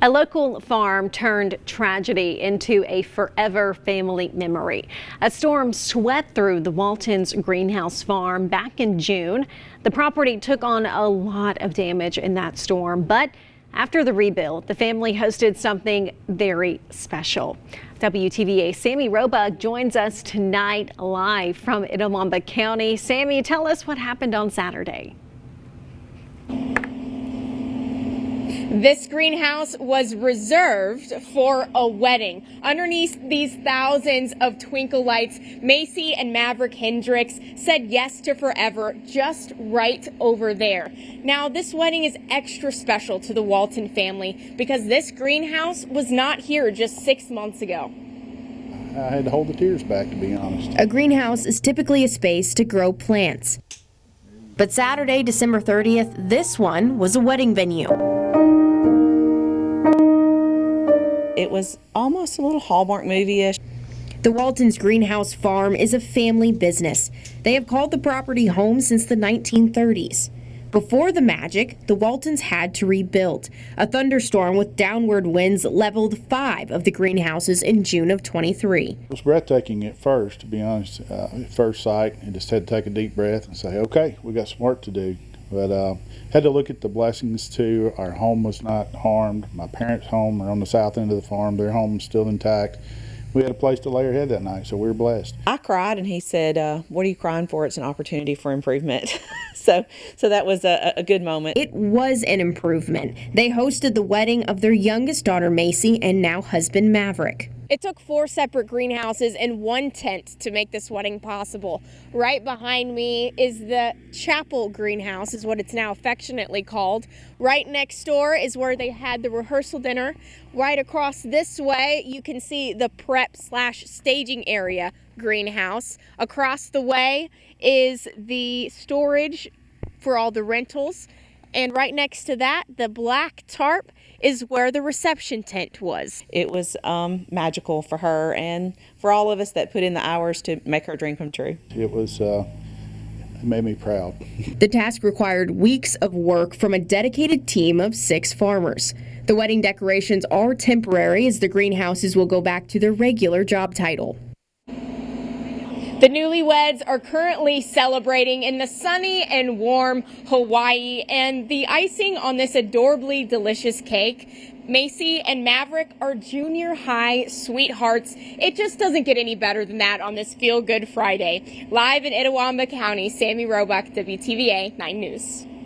A local farm turned tragedy into a forever family memory. A storm swept through the Waltons greenhouse farm back in June. The property took on a lot of damage in that storm, but after the rebuild, the family hosted something very special. WTVA's Sammy Roebuck joins us tonight live from Itawamba County. Sammy, tell us what happened on Saturday. This greenhouse was reserved for a wedding. Underneath these thousands of twinkle lights, Macy and Maverick Hendricks said yes to forever just right over there. Now, this wedding is extra special to the Walton family because this greenhouse was not here just 6 months ago. I had to hold the tears back, to be honest. A greenhouse is typically a space to grow plants. But Saturday, December 30th, this one was a wedding venue. It was almost a little Hallmark movie-ish. The Waltons Greenhouse Farm is a family business. They have called the property home since the 1930s. Before the magic, the Waltons had to rebuild. A thunderstorm with downward winds leveled 5 of the greenhouses in June of 23. It was breathtaking at first, to be honest. At first sight, I just had to take a deep breath and say, okay, we got some work to do. But had to look at the blessings too. Our home was not harmed. My parents' home are on the south end of the farm. Their home is still intact. We had a place to lay our head that night, so we were blessed. I cried, and he said, what are you crying for? It's an opportunity for improvement. So that was a good moment. It was an improvement. They hosted the wedding of their youngest daughter, Macy, and now husband, Maverick. It took 4 separate greenhouses and 1 tent to make this wedding possible. Right behind me is the chapel greenhouse, is what it's now affectionately called. Right next door is where they had the rehearsal dinner. Right across this way, you can see the prep/staging area greenhouse. Across the way is the storage for all the rentals. And right next to that, the black tarp is where the reception tent was. It was magical for her and for all of us that put in the hours to make her dream come true. It was, it made me proud. The task required weeks of work from a dedicated team of 6 farmers. The wedding decorations are temporary as the greenhouses will go back to their regular job title. The newlyweds are currently celebrating in the sunny and warm Hawaii, and the icing on this adorably delicious cake, Macy and Maverick are junior high sweethearts. It just doesn't get any better than that on this Feel Good Friday. Live in Itawamba County, Sammy Roebuck, WTVA 9 News.